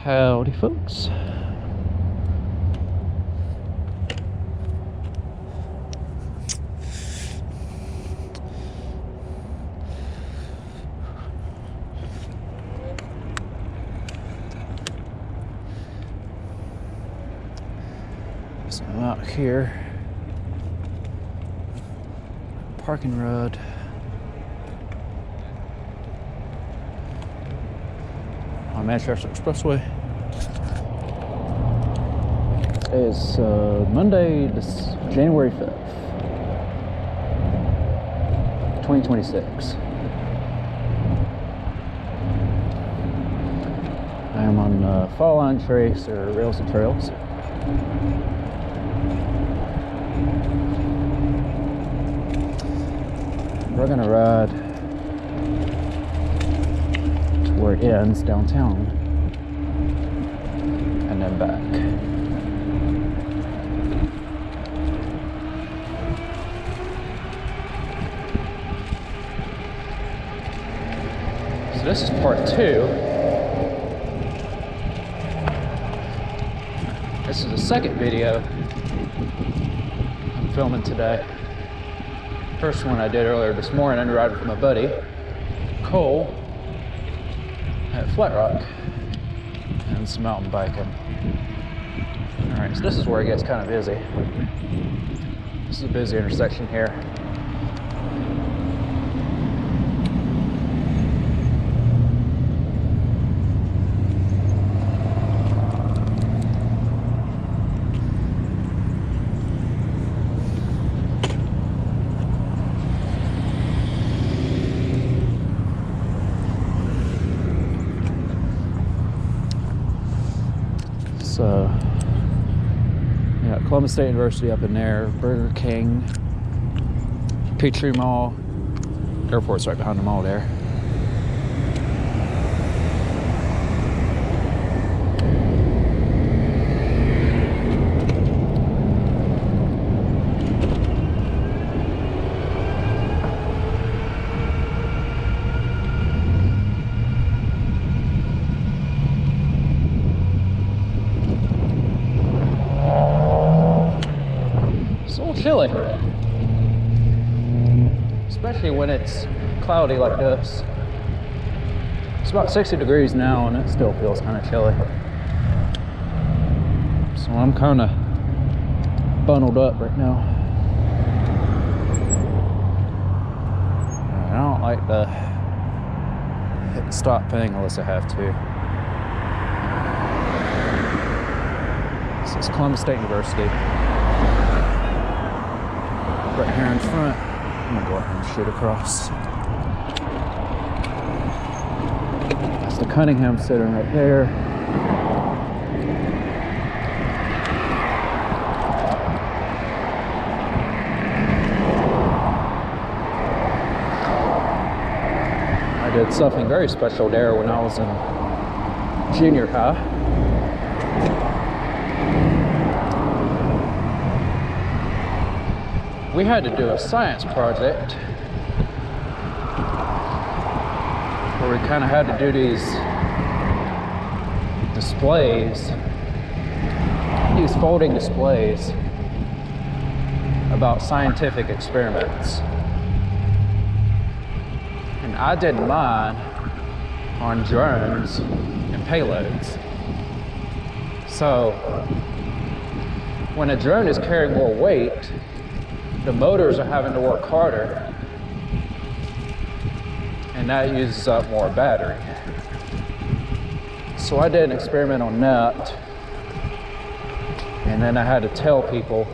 Howdy, folks. So I'm out here, parking road. On Manchester Expressway. It's Monday, January 5th, 2026. I am on Fall Line Trace, or Rails and Trails. We're gonna ride to where it ends downtown and then back. So this is part 2. This is the second video I'm filming today. First one I did earlier this morning, riding with my buddy Cole at Flat Rock and some mountain biking. Alright, so this is where it gets kind of busy. This is a busy intersection here. So, yeah, Columbus State University up in there, Burger King, Peachtree Mall, airport's right behind the mall there. Chilly, especially when it's cloudy like this. It's about 60 degrees now and it still feels kind of chilly. So I'm kind of bundled up right now. I don't like to hit the stop thing unless I have to. This is Columbus State University. Right here in front, I'm gonna go ahead and shoot across. That's the Cunningham Center right there. I did something very special there when I was in junior high. We had to do a science project where we kind of had to do these displays, these folding displays about scientific experiments. And I did mine on drones and payloads. So when a drone is carrying more weight, the motors are having to work harder, and that uses up more battery. So I did an experiment on that, and then I had to tell people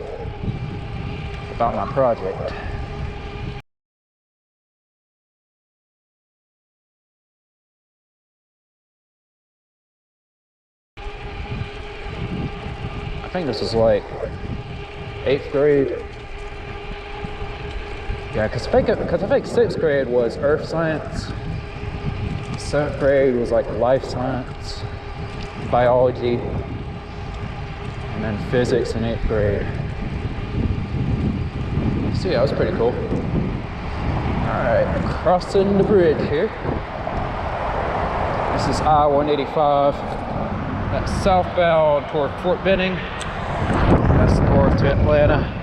about my project. I think this is like 8th grade. Yeah, because I think 6th grade was earth science, 7th grade was like life science, biology, and then physics in 8th grade. So yeah, that was pretty cool. Alright, crossing the bridge here. This is I-185 That's southbound toward Fort Benning. That's north to Atlanta.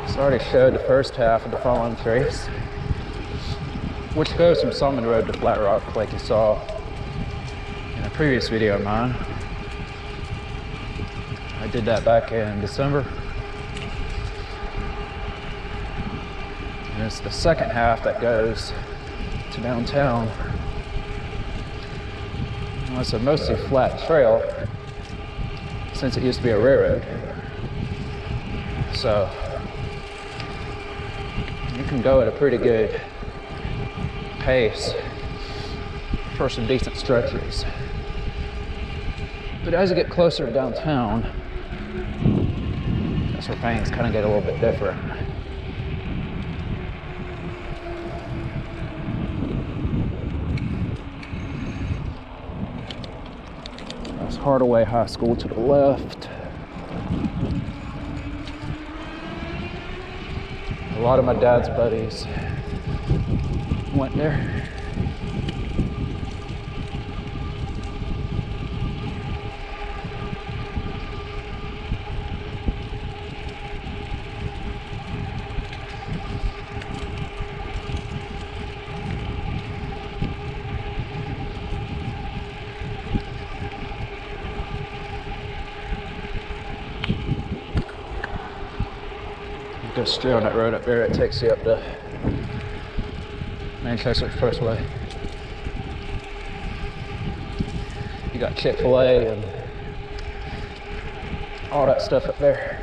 It's already showed the first half of the fallen trace, which goes from Summit Road to Flat Rock, like you saw in a previous video of mine. I did that back in December. And it's the second half that goes to downtown. Well, it's a mostly flat trail since it used to be a railroad. So you can go at a pretty good pace for some decent stretches. But as you get closer to downtown, that's where things kind of get a little bit different. That's Hardaway High School to the left. A lot of my dad's buddies went there. Go straight on that road up there. It takes you up to Manchester Expressway. You got Chick-fil-A and all that stuff up there.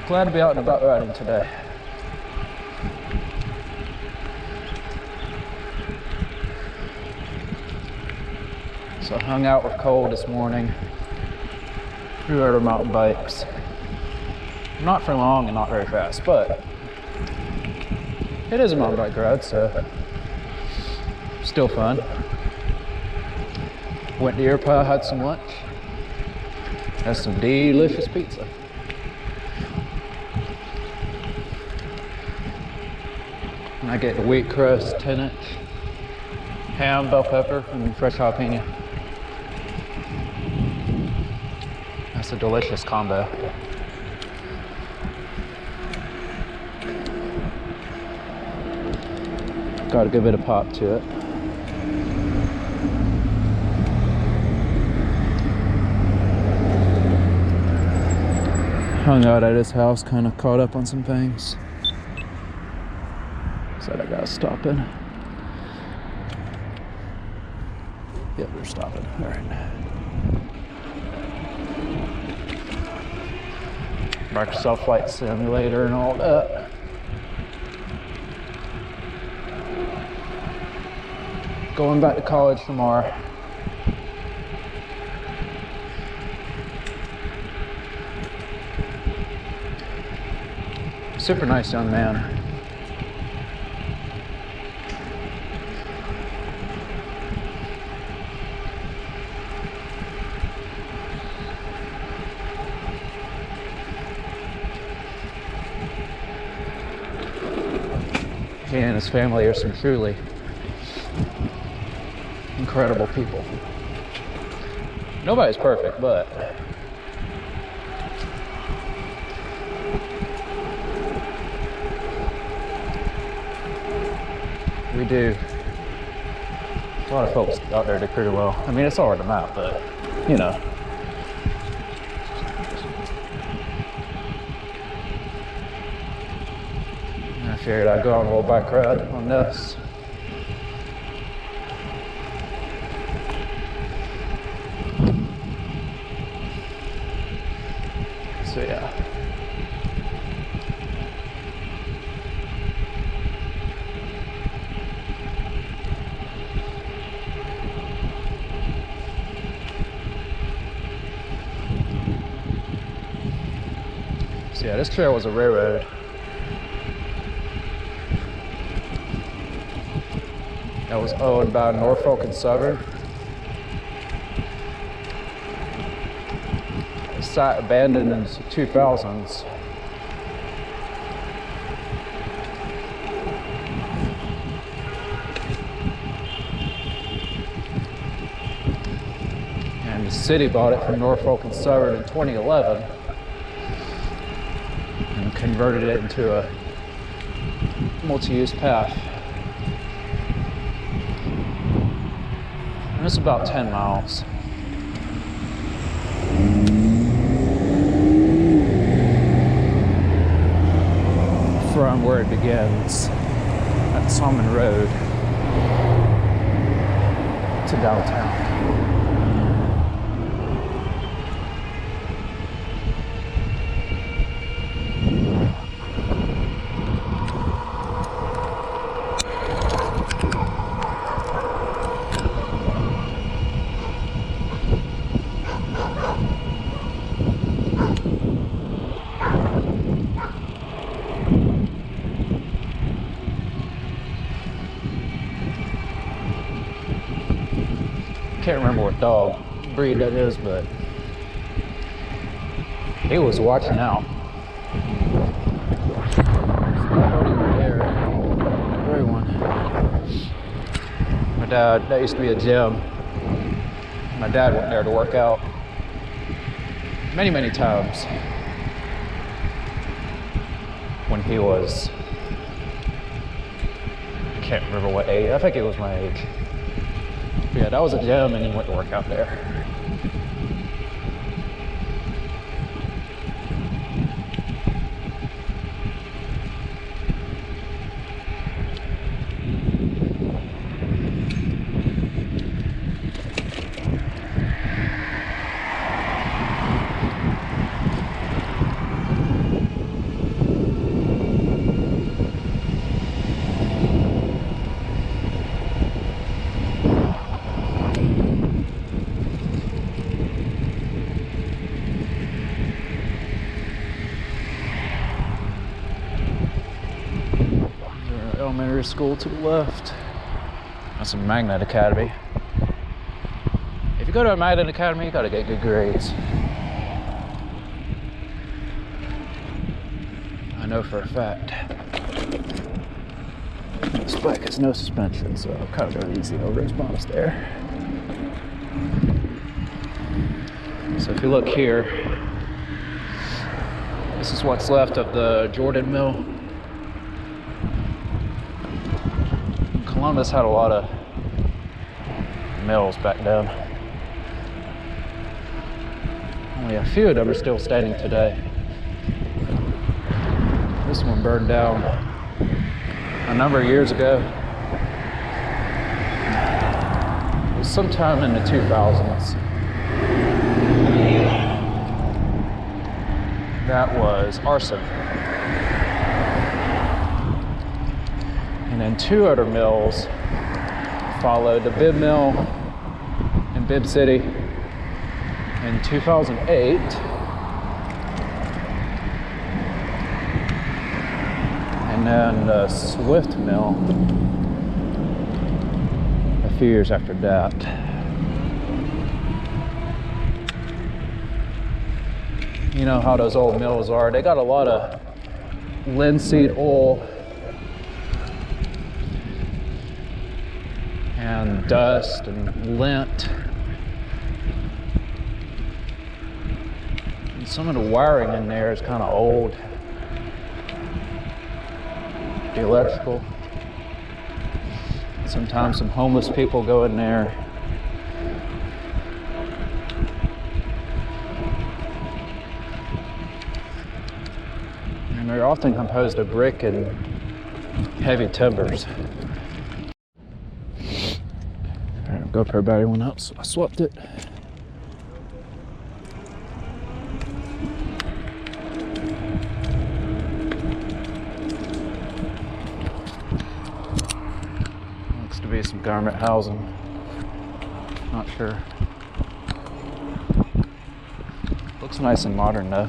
Glad to be out and about riding today. So I hung out with Cole this morning. We rode our mountain bikes. Not for long and not very fast, but it is a mountain bike ride, so still fun. Went to Earpie, had some lunch. Had some delicious pizza. I get the wheat crust, 10-inch, ham, bell pepper, and fresh jalapeno. That's a delicious combo. Got a good bit of pop to it. Hung out at his house, kind of caught up on some things. So I gotta stop in. Yep, we're stopping. All right. Microsoft Flight Simulator and all that. Going back to college tomorrow. Super nice young man. He and his family are some truly incredible people. Nobody's perfect, but we do. A lot of folks out there do pretty well. I mean, it's all over the map, but you know. I figured I'd go on a little bike ride on this. So yeah. So yeah, this trail was a railroad. That was owned by Norfolk and Southern. The site abandoned in the 2000s. And the city bought it from Norfolk and Southern in 2011 and converted it into a multi-use path. And it's about 10 miles. From where it begins at Salmon Road to downtown. Can't remember what dog breed that is, but he was watching out. Nobody was there. Everyone. My dad, that used to be a gym. My dad went there to work out many, many times when he was, I can't remember what age, I think it was my age. Yeah, that was a gym and he went to work out there. Elementary school to the left. That's a Magnet Academy. If you go to a Magnet Academy, you gotta get good grades. I know for a fact. This bike has no suspension, so I'm kind of going easy over his bumps there. So if you look here, this is what's left of the Jordan Mill. Columbus had a lot of mills back then. Only a few of them are still standing today. This one burned down a number of years ago. It was sometime in the 2000s. That was arson. And then two other mills followed, the Bib Mill in Bib City in 2008. And then the Swift Mill a few years after that. You know how those old mills are. They got a lot of linseed oil and dust and lint. And some of the wiring in there is kind of old. The electrical. Sometimes some homeless people go in there. And they're often composed of brick and heavy timbers. GoPro battery went out, so I swapped it. Looks to be some garment housing. Not sure. Looks nice and modern though.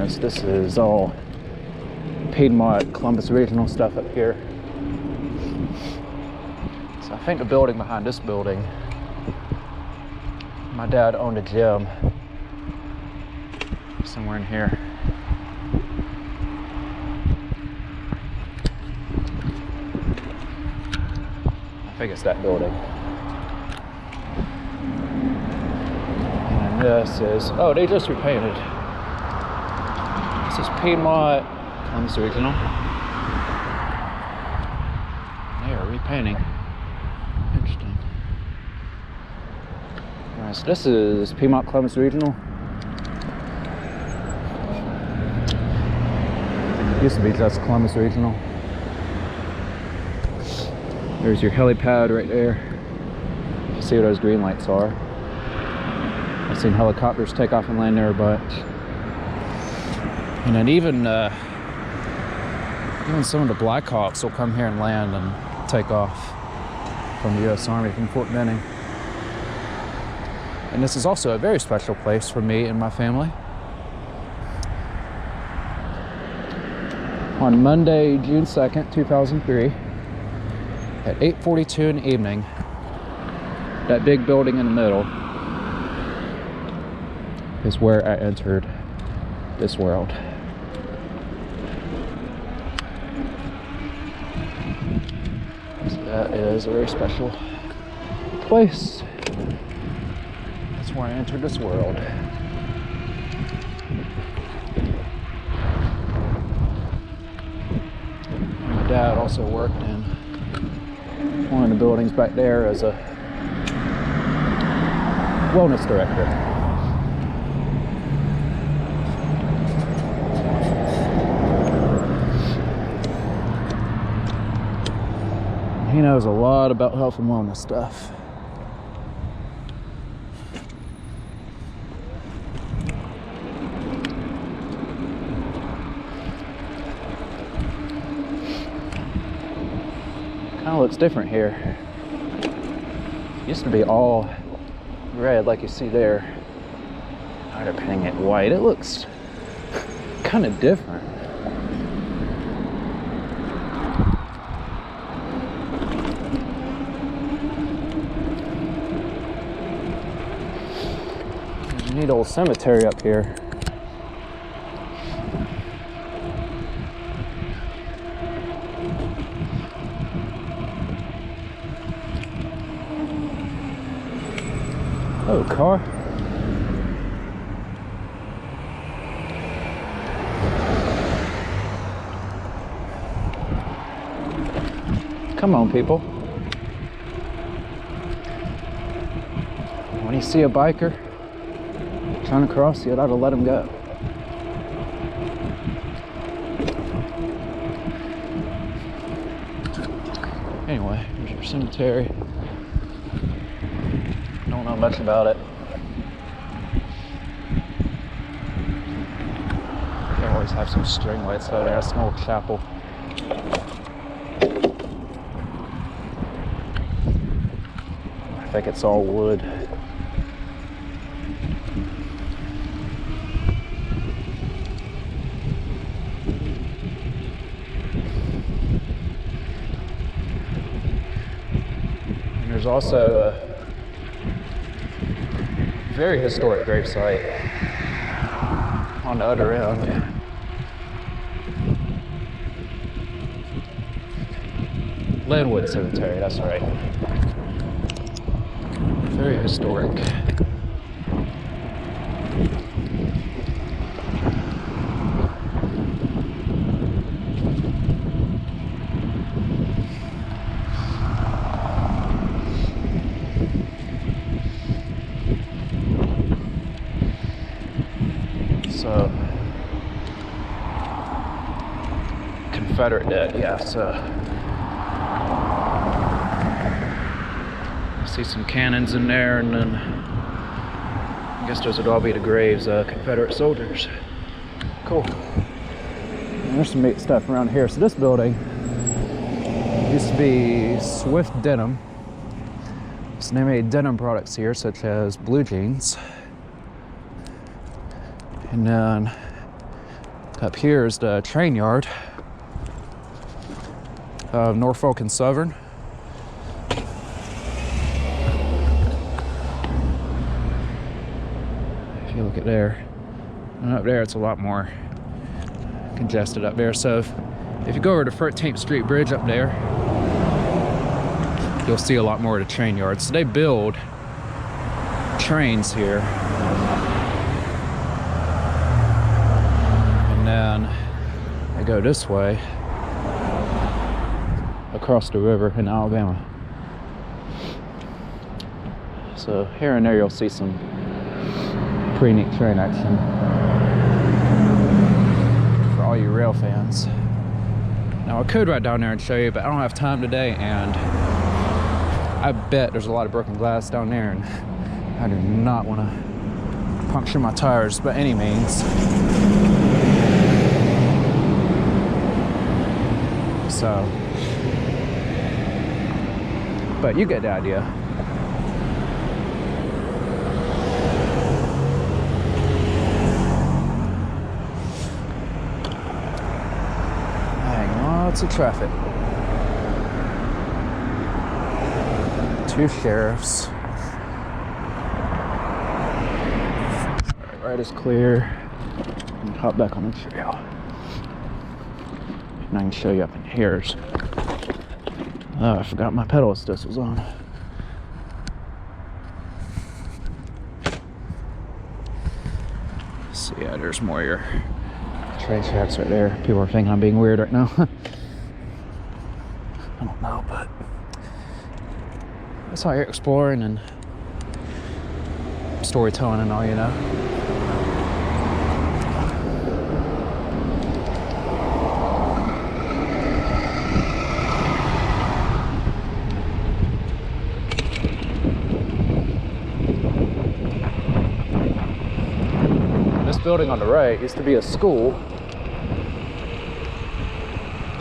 So this is all Piedmont Columbus Regional stuff up here. So I think the building behind this building, my dad owned a gym somewhere in here. I think it's that building. And this is, oh, they just repainted. This is Piedmont Columbus Regional. They are repainting. Interesting. Alright, so this is Piedmont Columbus Regional. Used to be just Columbus Regional. There's your helipad right there. You see what those green lights are. I've seen helicopters take off and land there a bunch. And then even some of the Black Hawks will come here and land and take off from the U.S. Army from Fort Benning. And this is also a very special place for me and my family. On Monday, June 2nd, 2003, at 8:42 in the evening, that big building in the middle is where I entered this world. So that is a very special place. That's where I entered this world. My dad also worked in one of the buildings back there as a wellness director. He knows a lot about health and wellness stuff. Kind of looks different here. Used to be all red like you see there. Now they're painting it white. It looks kind of different. There's a neat old cemetery up here. Oh, car. Come on, people. When you see a biker trying to cross, you ought to let him go. Anyway, here's your cemetery. Don't know much about it. They always have some string lights out there. That's an old chapel. I think it's all wood. And there's also a very historic gravesite on the other end. Linwood Cemetery, that's right. Very historic. So, Confederate dead, yeah, so. See some cannons in there, and then I guess those would all be the graves of Confederate soldiers. Cool. And there's some neat stuff around here. So this building used to be Swift Denim. So they made denim products here, such as blue jeans. And then Up here is the train yard of Norfolk and Southern. If you look at there, and up there it's a lot more congested up there. So if you go over to 13th Street Bridge up there, you'll see a lot more of the train yards. So they build trains here. And then they go this way across the river in Alabama. So here and there you'll see some pretty neat train action for all you rail fans. Now I could ride down there and show you, but I don't have time today, and I bet there's a lot of broken glass down there, and I do not want to puncture my tires by any means. So, but you get the idea. Dang, lots of traffic. 2 sheriffs. Right is clear. And hop back on the trail. And I can show you up in here. Oh, I forgot my pedal assist was on. So yeah, there's more of your train tracks right there. People are thinking I'm being weird right now. I don't know, but that's how you're exploring and storytelling and all, you know. This building on the right used to be a school,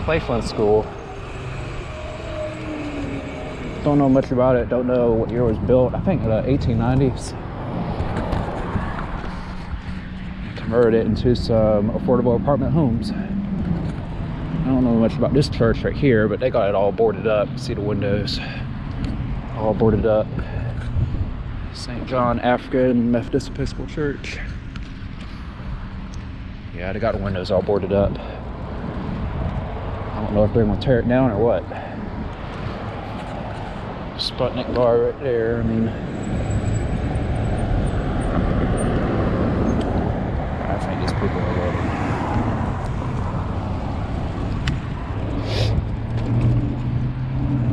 Claflin School. Don't know much about it, don't know what year it was built. I think in the 1890s. Converted it into some affordable apartment homes. I don't know much about this church right here, but they got it all boarded up. See the windows all boarded up. St. John African Methodist Episcopal Church. Yeah, they got the windows all boarded up. I don't know if they're gonna tear it down or what. Sputnik bar right there. I mean, I think these people are ready.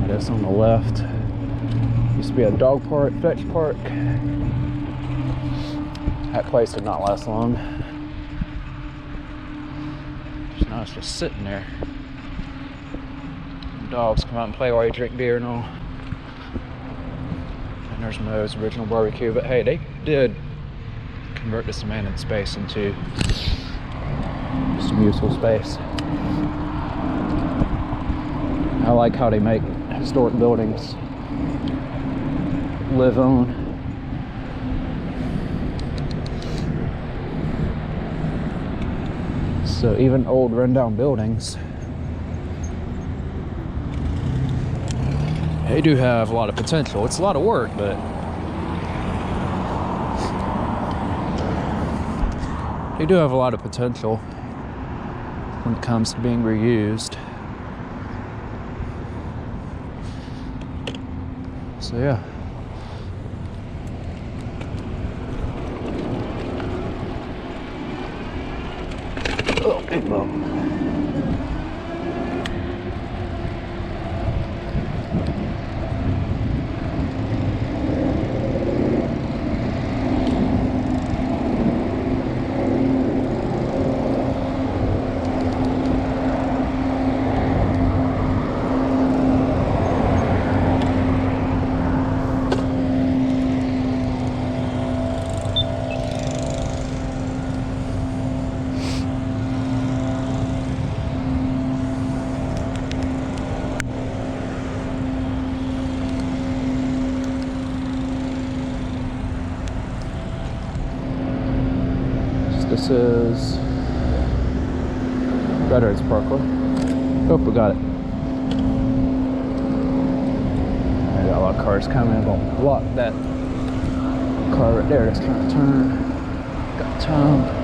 That's on the left. Used to be a dog park, fetch park. That place did not last long. Now it's just sitting there. Dogs come out and play while you drink beer and all. And there's Moe's original barbecue. But hey, they did convert this abandoned space into some useful space. I like how they make historic buildings live on. So even old rundown buildings, they do have a lot of potential. It's a lot of work, but they do have a lot of potential when it comes to being reused. So yeah. Oh, big bump. This is Veterans Parkway. Oh, we got it. I got a lot of cars coming. I'm gonna block that car right there that's trying to turn. Got time.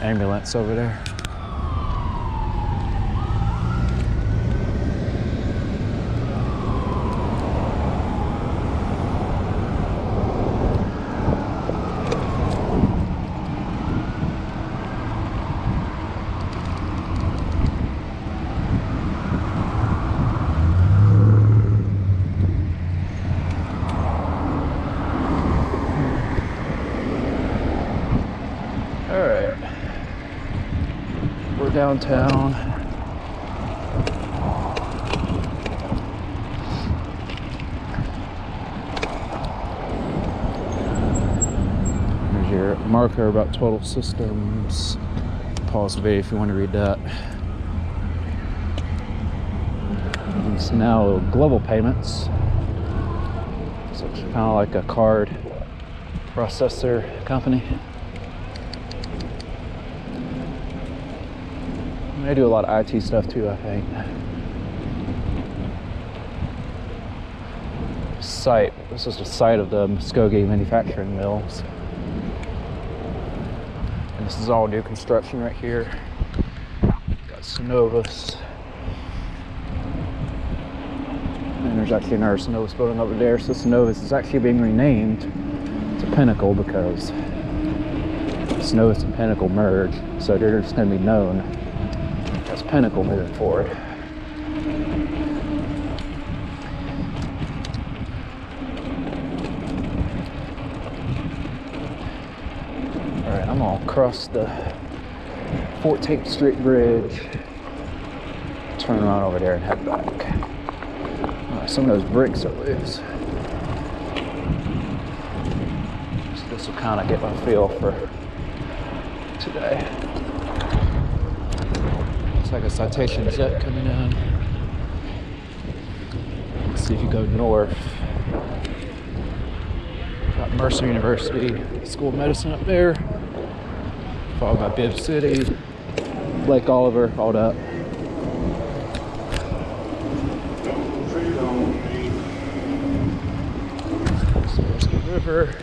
Ambulance over there. Downtown. There's your marker about total systems. Pause the video if you want to read that. It's now global payments. So it's kind of like a card processor company. They do a lot of IT stuff too, I think. Site. This is the site of the Muskogee manufacturing mills. And this is all new construction right here. Got Synovus. And there's actually another Synovus building over there. So Synovus is actually being renamed to Pinnacle because Synovus and Pinnacle merged. So they're just going to be known as Pinnacle moving forward. Alright, I'm gonna cross the 14th Street Bridge, turn around over there and head back. Some of those bricks are loose. So this will kind of get my feel for today. Like a citation jet coming in. Let's see if you go north. Got Mercer University School of Medicine up there. Followed by Bibb City, Lake Oliver, all that. So there's the river.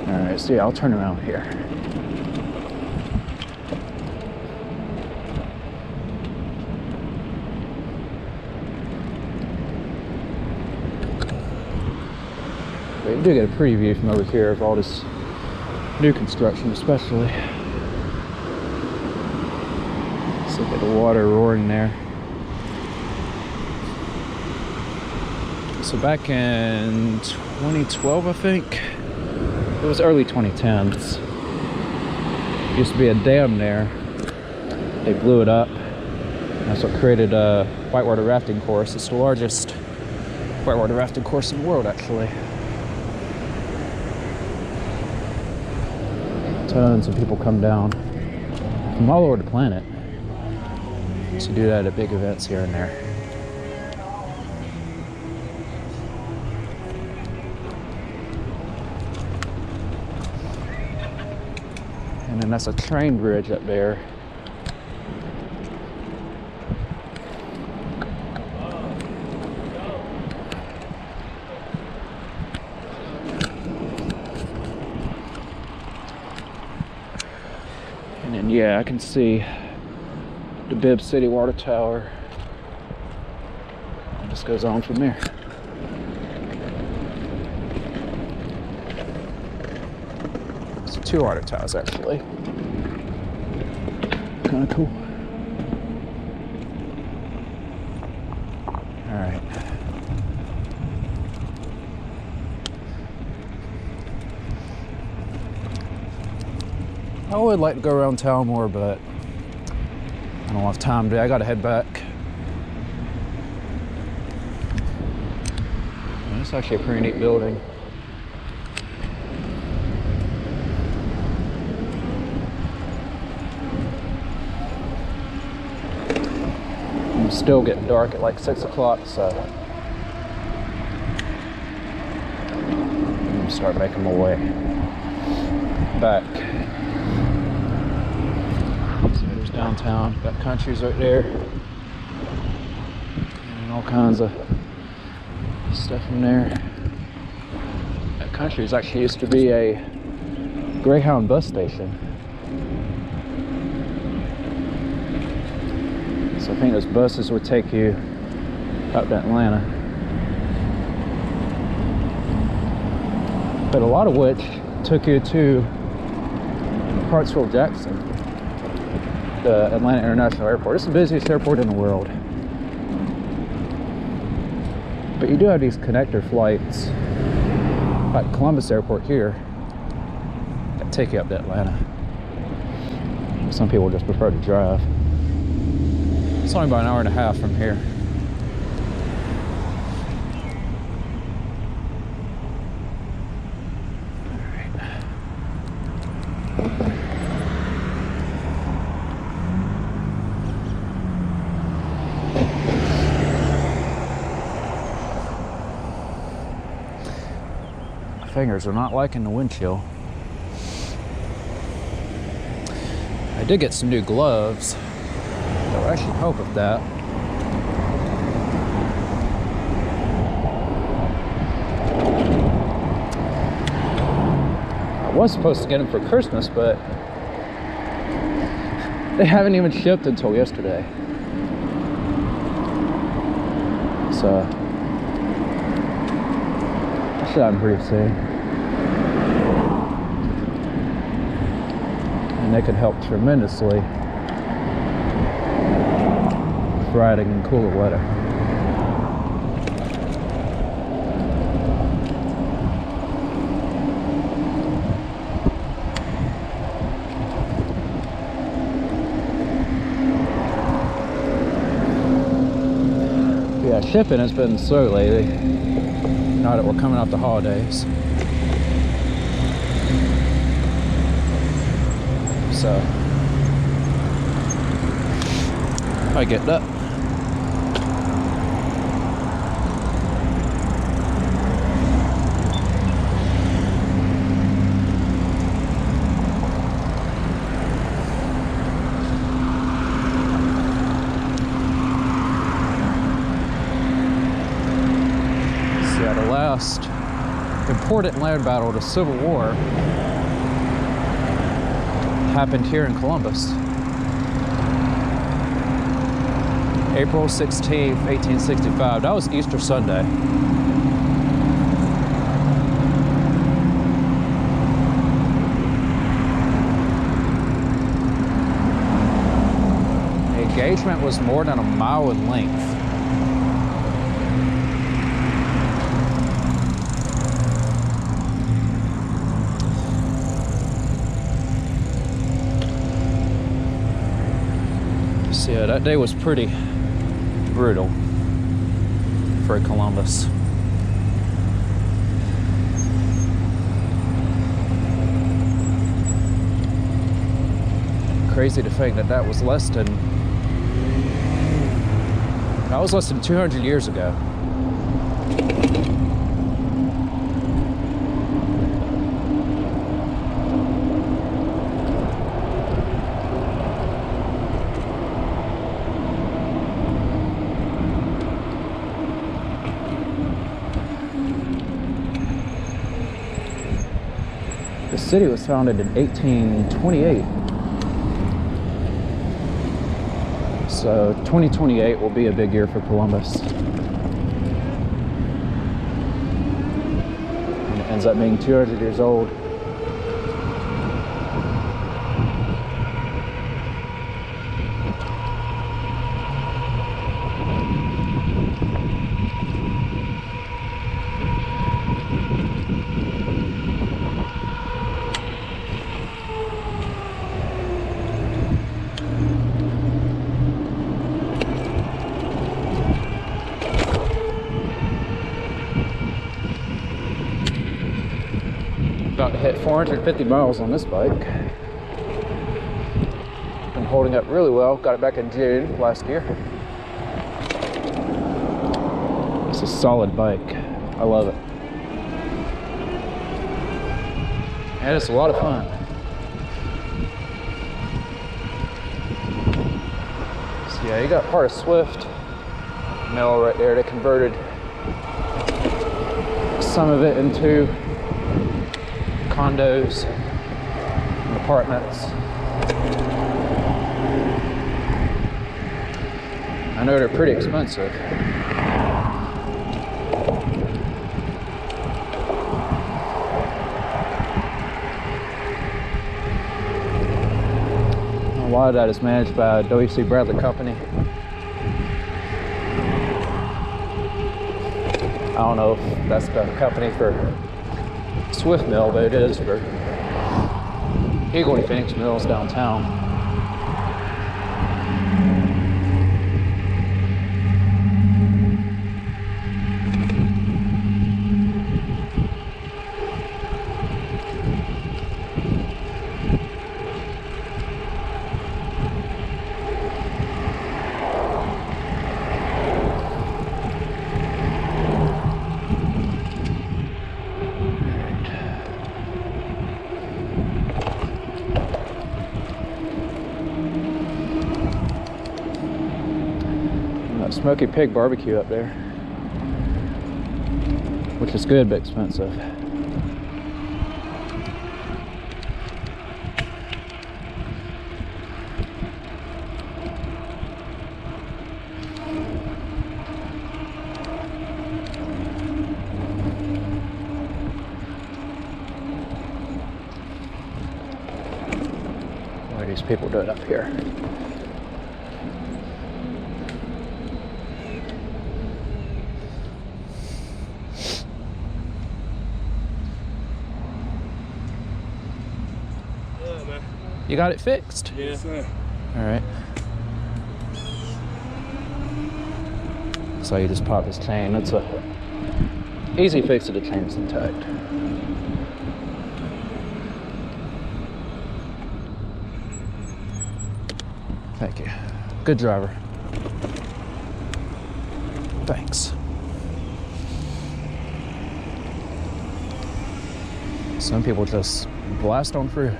Alright, so yeah, I'll turn around here. But you do get a pretty view from over here of all this new construction, especially. Let's look at the water roaring there. So back in 2012, I think. It was early 2010s. Used to be a dam there. They blew it up. That's what created a whitewater rafting course. It's the largest whitewater rafting course in the world, actually. Tons of people come down from all over the planet to do that at big events here and there. And then that's a train bridge up there. And then, yeah, I can see the Bibb City Water Tower. It just goes on from there. It's 2 water towers, actually. Kind of cool. All right. I would like to go around town more, but I don't have time today. I gotta head back. And it's actually a pretty neat building. It's still getting dark at like 6 o'clock, so I'm gonna start making my way back. Downtown, got countries right there, and all kinds of stuff in there. That countries actually used to be a Greyhound bus station, so I think those buses would take you up to Atlanta, but a lot of which took you to Hartsfield-Jackson, the Atlanta International Airport. It's the busiest airport in the world. But you do have these connector flights, like Columbus Airport here, that take you up to Atlanta. Some people just prefer to drive. It's only about an hour and a half from here. Fingers are not liking the wind chill. I did get some new gloves that would actually help with that. I was supposed to get them for Christmas, but they haven't even shipped until yesterday. So I should have them pretty soon. And they could help tremendously with riding in cooler weather. Yeah, shipping has been slow lately, now that we're coming off the holidays. So I get that. See, the last important land battle of the Civil War happened here in Columbus. April 16th, 1865. That was Easter Sunday. The engagement was more than a mile in length. Yeah, that day was pretty brutal for Columbus. Crazy to think that that was less than That was less than 200 years ago. The city was founded in 1828. So 2028 will be a big year for Columbus. And it ends up being 200 years old. About to hit 450 miles on this bike. Been holding up really well. Got it back in June last year. It's a solid bike. I love it. And it's a lot of fun. So yeah, you got part of Swift Mill right there. They converted some of it into condos and apartments. I know they're pretty expensive. A lot of that is managed by W.C. Bradley Company. I don't know if that's the company for Swift Mill, but it is for Eagle and Phoenix Mills downtown. Smoky Pig barbecue up there, which is good but expensive. What are these people doing up here? You got it fixed? Yeah. All right. So you just pop this chain. It's a easy fix if the chain's intact. Thank you. Good driver. Thanks. Some people just blast on through.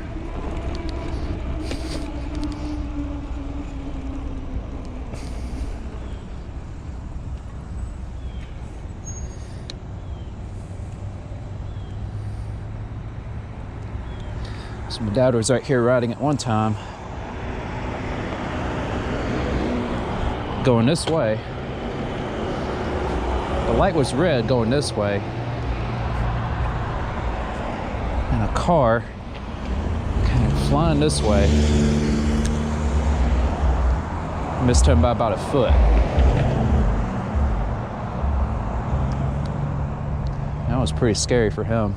So my dad was right here riding at one time, going this way. The light was red going this way, and a car kind of flying this way missed him by about a foot. That was pretty scary for him.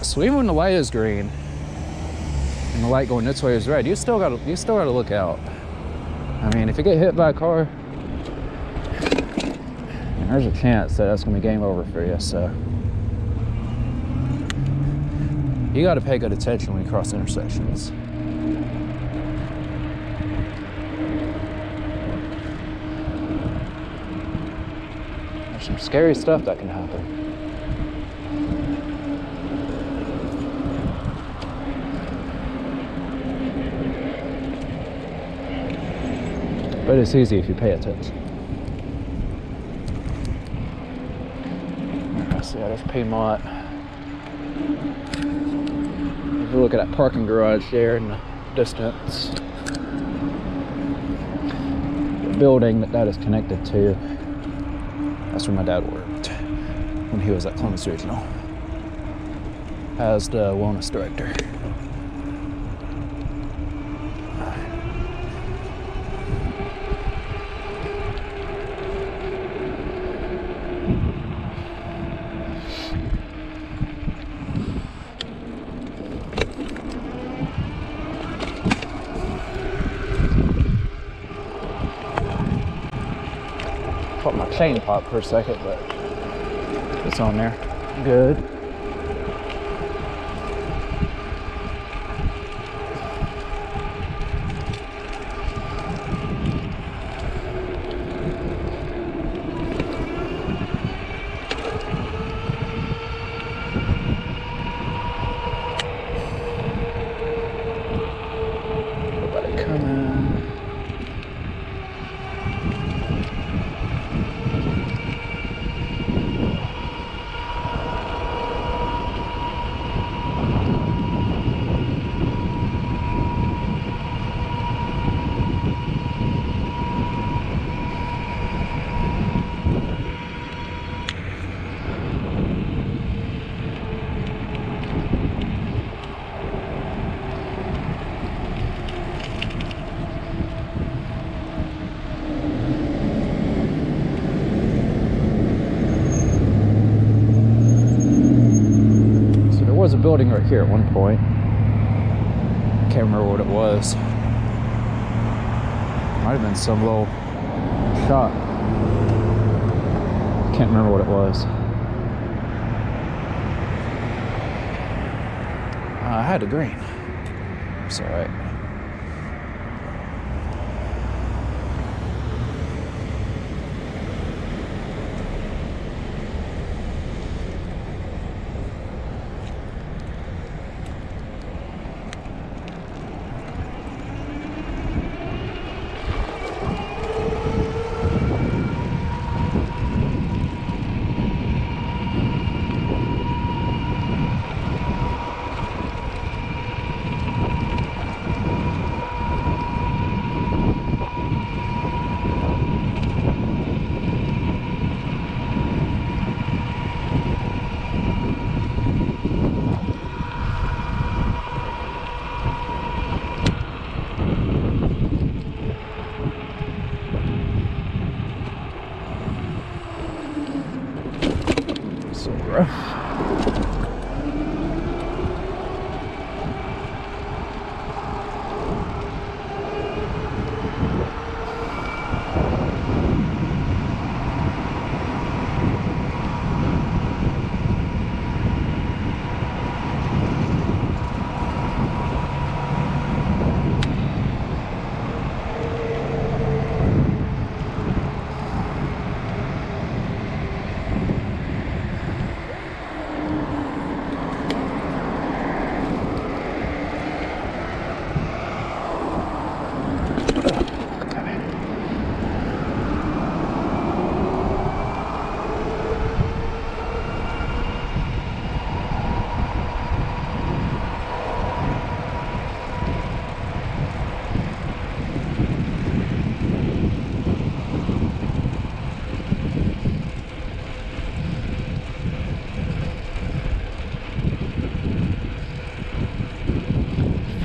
So even when the light is green and the light going this way is red, you still gotta look out. I mean, if you get hit by a car, there's a chance that that's gonna be game over for you. So you gotta pay good attention when you cross intersections. some scary stuff that can happen. But it's easy if you pay attention. So yeah, there's Piedmont. If you look at that parking garage there in the distance, the building that is connected to, that's where my dad worked when he was at Columbus Regional as the wellness director. Thought my chain popped for a second, but it's on there. Good. Nobody coming. Was a building right here at one point. Can't remember what it was. Might have been some little shop. Can't remember what it was. I had a green. It's all right.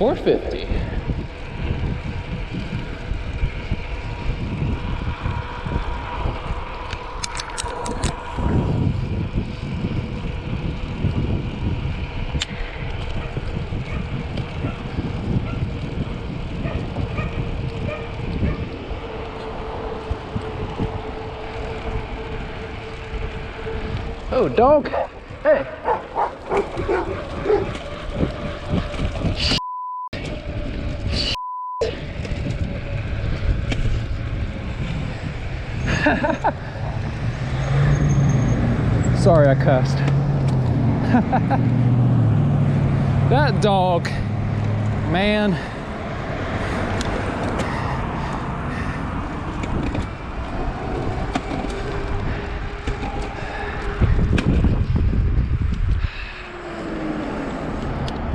$4.50. Oh, dog. Hey. Sorry, I cussed. That dog, man.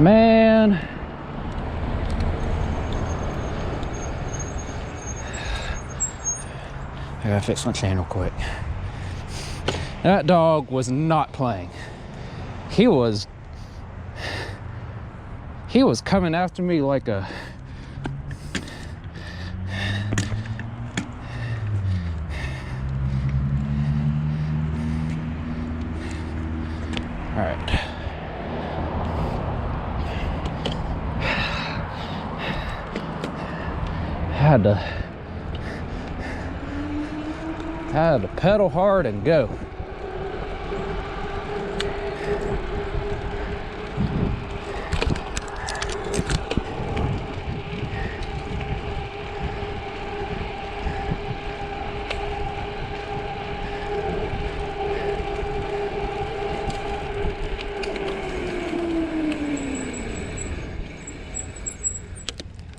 Man. I gotta fix my chain real quick. That dog was not playing. He was coming after me like a all right. Had to pedal hard and go.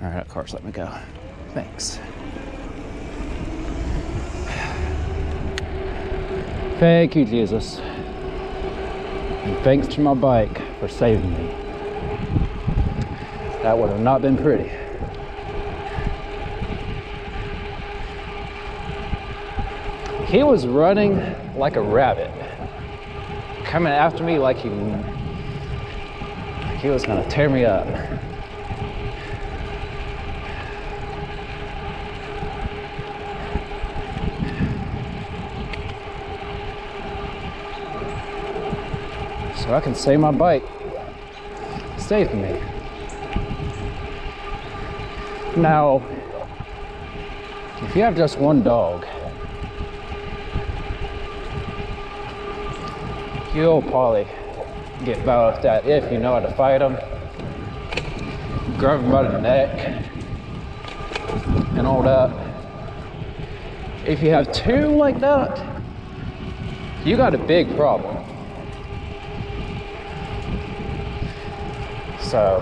All right, that car's let me go. Thanks. Thank you, Jesus. And thanks to my bike for saving me. That would have not been pretty. He was running like a rabbit, coming after me like he was gonna tear me up. So I can say my bike saved me. Now, if you have just one dog, you'll probably get by with that if you know how to fight them. Grab them by the neck and all that. If you have two like that, you got a big problem. So,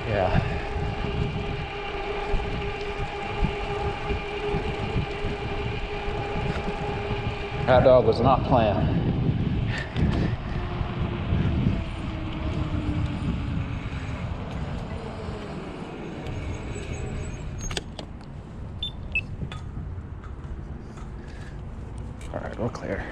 yeah. That dog was not playing. All right, we're clear.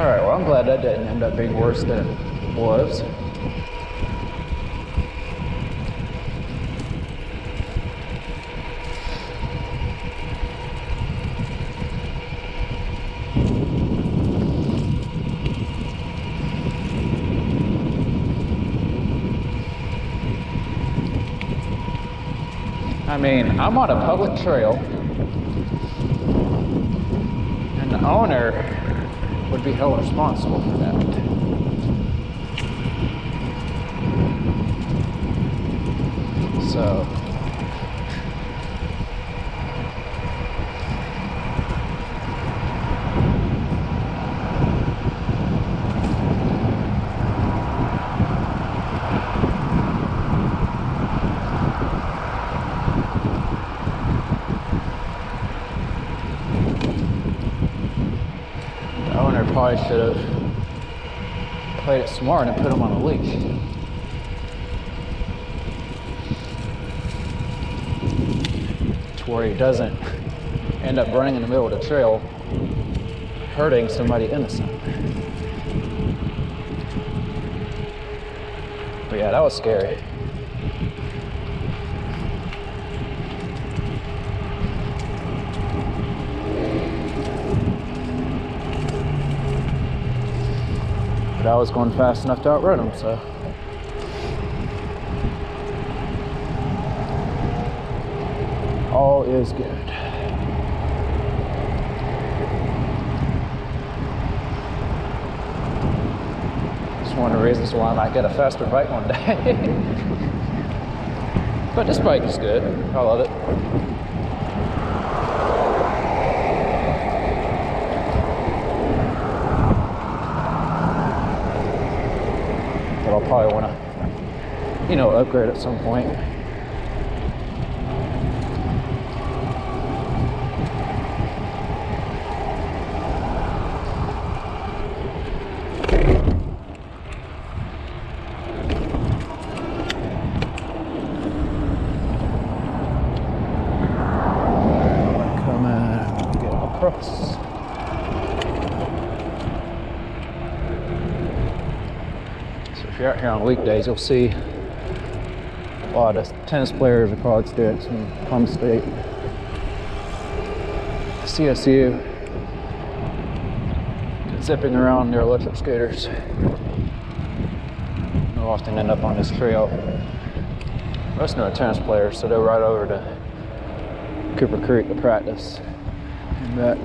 Alright, well, I'm glad that didn't end up being worse than it was. I mean, I'm on a public trail, and the owner would be held responsible for that. So, probably should have played it smart and put him on a leash. To where he doesn't end up running in the middle of the trail, hurting somebody innocent. But yeah, that was scary. But I was going fast enough to outrun him, so. All is good. It's one of the reasons why I might get a faster bike one day. But this bike is good. I love it. I'll probably want to, you know, upgrade at some point. Come and get across. If you're out here on weekdays, you'll see a lot of tennis players or college students from Columbus State, CSU, zipping around their electric scooters. They'll often end up on this trail. Most of them are tennis players, so they'll ride over to Cooper Creek to practice and back.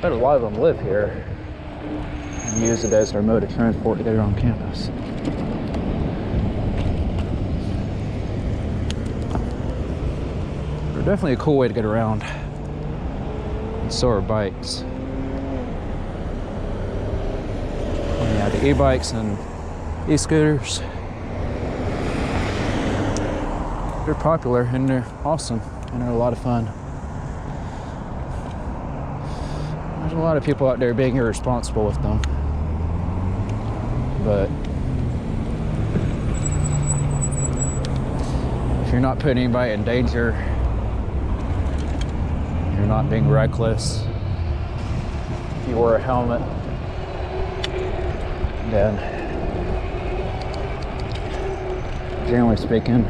But a lot of them live here and use it as their mode of transport to get around campus. They're definitely a cool way to get around. And so are bikes. Yeah, the e-bikes and e-scooters. They're popular and they're awesome and they're a lot of fun. There's a lot of people out there being irresponsible with them. But if you're not putting anybody in danger, you're not being reckless, if you wear a helmet, then generally speaking,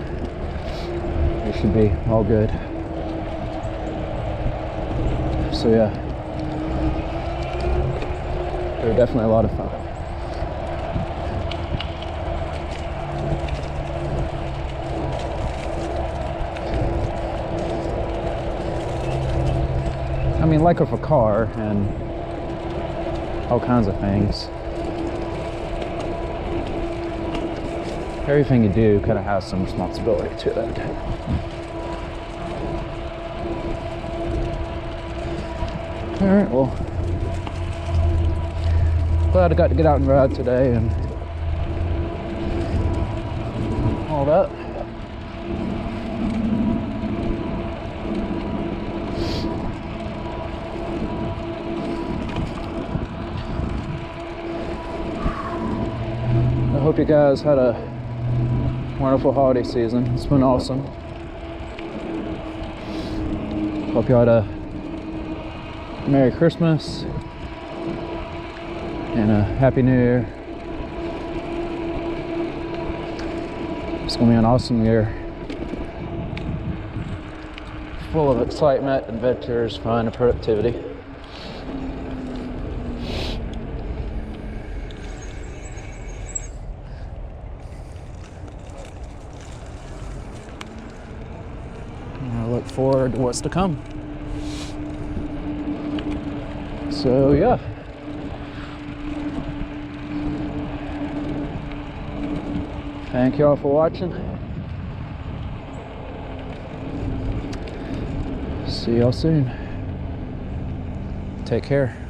it should be all good. So yeah, they're definitely a lot of fun. I mean, like with a car and all kinds of things, everything you do kind of has some responsibility to it. All right, well, glad I got to get out and ride today and all that. I hope you guys had a wonderful holiday season. It's been awesome. Hope you had a Merry Christmas and a Happy New Year. It's gonna be an awesome year, full of excitement, adventures, fun, and productivity. I look forward to what's to come. So yeah. Thank y'all for watching. See y'all soon. Take care.